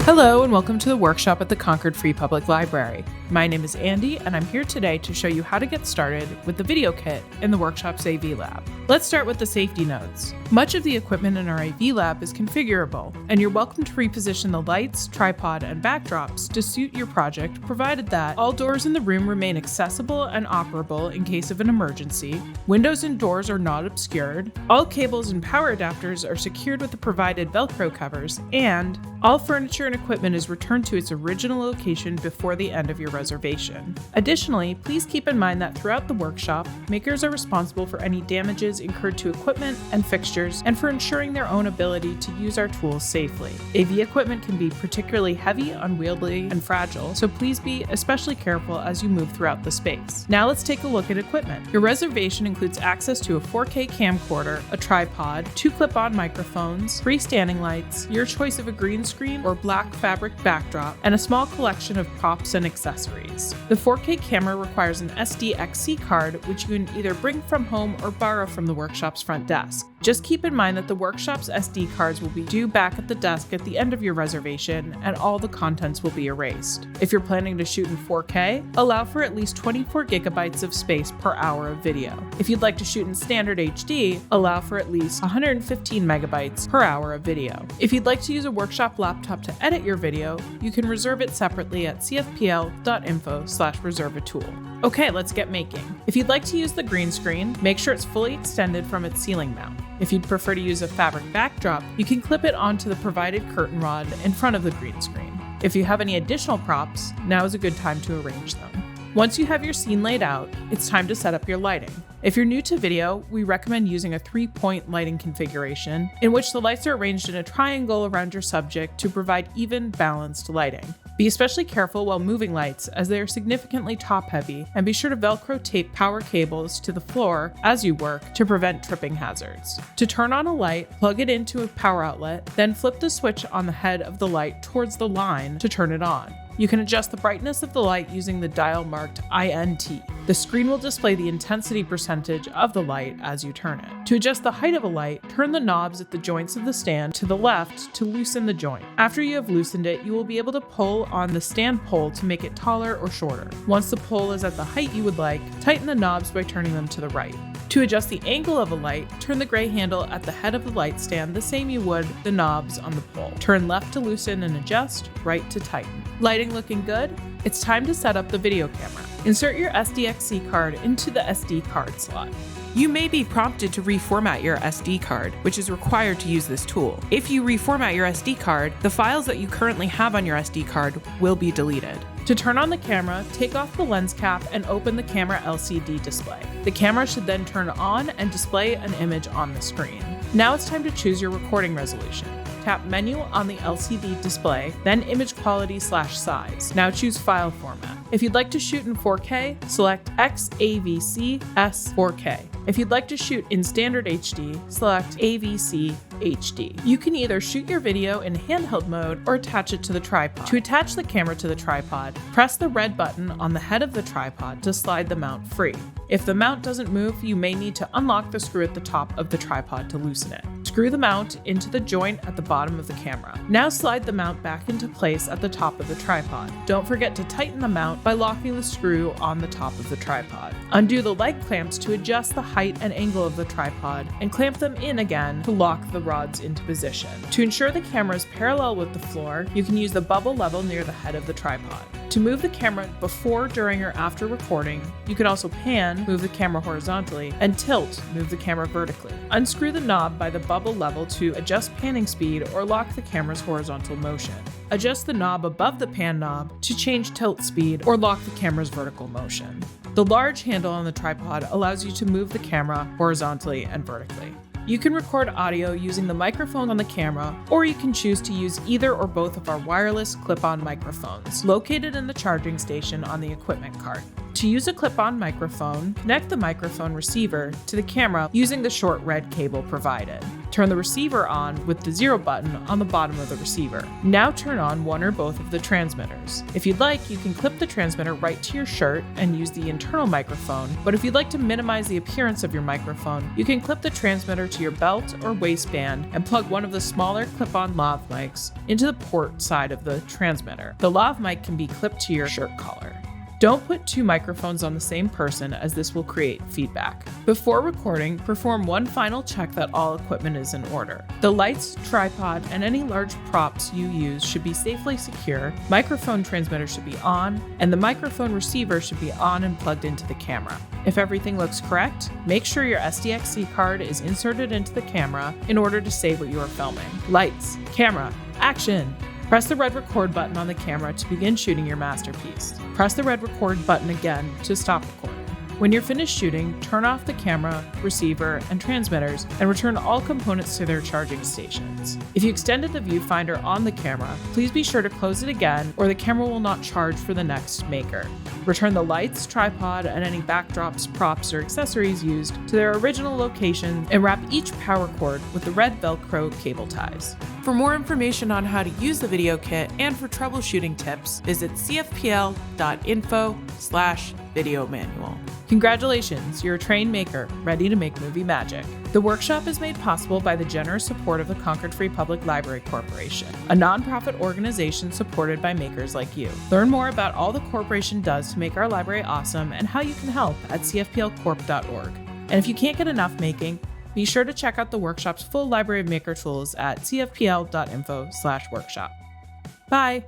Hello and welcome to the workshop at the Concord Free Public Library. My name is Andy and I'm here today to show you how to get started with the video kit in the workshop's AV lab. Let's start with the safety notes. Much of the equipment in our AV lab is configurable, and you're welcome to reposition the lights, tripod, and backdrops to suit your project, provided that all doors in the room remain accessible and operable in case of an emergency, windows and doors are not obscured, all cables and power adapters are secured with the provided Velcro covers, and all furniture and equipment is returned to its original location before the end of your reservation. Additionally, please keep in mind that throughout the workshop, makers are responsible for any damages incurred to equipment and fixtures and for ensuring their own ability to use our tools safely. AV equipment can be particularly heavy, unwieldy, and fragile, so please be especially careful as you move throughout the space. Now let's take a look at equipment. Your reservation includes access to a 4K camcorder, a tripod, 2 clip-on microphones, freestanding lights, your choice of a green screen or black fabric backdrop, and a small collection of props and accessories. The 4K camera requires an SDXC card, which you can either bring from home or borrow from the workshop's front desk. Just keep in mind that the workshop's SD cards will be due back at the desk at the end of your reservation, and all the contents will be erased. If you're planning to shoot in 4K, allow for at least 24 gigabytes of space per hour of video. If you'd like to shoot in standard HD, allow for at least 115 megabytes per hour of video. If you'd like to use a workshop laptop to edit your video, you can reserve it separately at cfpl.info/reserve-a-tool. Okay, let's get making. If you'd like to use the green screen, make sure it's fully extended from its ceiling mount. If you'd prefer to use a fabric backdrop, you can clip it onto the provided curtain rod in front of the green screen. If you have any additional props, now is a good time to arrange them. Once you have your scene laid out, it's time to set up your lighting. If you're new to video, we recommend using a 3-point lighting configuration in which the lights are arranged in a triangle around your subject to provide even, balanced lighting. Be especially careful while moving lights as they are significantly top-heavy, and be sure to Velcro tape power cables to the floor as you work to prevent tripping hazards. To turn on a light, plug it into a power outlet, then flip the switch on the head of the light towards the line to turn it on. You can adjust the brightness of the light using the dial marked INT. The screen will display the intensity percentage of the light as you turn it. To adjust the height of a light, turn the knobs at the joints of the stand to the left to loosen the joint. After you have loosened it, you will be able to pull on the stand pole to make it taller or shorter. Once the pole is at the height you would like, tighten the knobs by turning them to the right. To adjust the angle of a light, turn the gray handle at the head of the light stand the same you would the knobs on the pole. Turn left to loosen and adjust, right to tighten. Lighting looking good? It's time to set up the video camera. Insert your SDXC card into the SD card slot. You may be prompted to reformat your SD card, which is required to use this tool. If you reformat your SD card, the files that you currently have on your SD card will be deleted. To turn on the camera, take off the lens cap and open the camera LCD display. The camera should then turn on and display an image on the screen. Now it's time to choose your recording resolution. Tap Menu on the LCD display, then Image Quality/Size. Now choose File Format. If you'd like to shoot in 4K, select XAVC-S 4K. If you'd like to shoot in standard HD, select AVC HD. You can either shoot your video in handheld mode or attach it to the tripod. To attach the camera to the tripod, press the red button on the head of the tripod to slide the mount free. If the mount doesn't move, you may need to unlock the screw at the top of the tripod to loosen it. Screw the mount into the joint at the bottom of the camera. Now slide the mount back into place at the top of the tripod. Don't forget to tighten the mount by locking the screw on the top of the tripod. Undo the leg clamps to adjust the height and angle of the tripod, and clamp them in again to lock the rods into position. To ensure the camera is parallel with the floor, you can use the bubble level near the head of the tripod. To move the camera before, during, or after recording, you can also pan, move the camera horizontally, and tilt, move the camera vertically. Unscrew the knob by the bubble level to adjust panning speed or lock the camera's horizontal motion. Adjust the knob above the pan knob to change tilt speed or lock the camera's vertical motion. The large handle on the tripod allows you to move the camera horizontally and vertically. You can record audio using the microphone on the camera, or you can choose to use either or both of our wireless clip-on microphones located in the charging station on the equipment cart. To use a clip-on microphone, connect the microphone receiver to the camera using the short red cable provided. Turn the receiver on with the 0 button on the bottom of the receiver. Now turn on one or both of the transmitters. If you'd like, you can clip the transmitter right to your shirt and use the internal microphone, but if you'd like to minimize the appearance of your microphone, you can clip the transmitter to your belt or waistband and plug one of the smaller clip-on lav mics into the port side of the transmitter. The lav mic can be clipped to your shirt collar. Don't put 2 microphones on the same person, as this will create feedback. Before recording, perform one final check that all equipment is in order. The lights, tripod, and any large props you use should be safely secure, microphone transmitter should be on, and the microphone receiver should be on and plugged into the camera. If everything looks correct, make sure your SDXC card is inserted into the camera in order to save what you are filming. Lights, camera, action! Press the red record button on the camera to begin shooting your masterpiece. Press the red record button again to stop recording. When you're finished shooting, turn off the camera, receiver, and transmitters and return all components to their charging stations. If you extended the viewfinder on the camera, please be sure to close it again or the camera will not charge for the next maker. Return the lights, tripod, and any backdrops, props, or accessories used to their original location and wrap each power cord with the red Velcro cable ties. For more information on how to use the video kit and for troubleshooting tips, visit cfpl.info/videomanual. Congratulations, you're a trained maker, ready to make movie magic. The workshop is made possible by the generous support of the Concord Free Public Library Corporation, a nonprofit organization supported by makers like you. Learn more about all the corporation does to make our library awesome and how you can help at cfplcorp.org. And if you can't get enough making, be sure to check out the workshop's full library of maker tools at cfpl.info/workshop. Bye!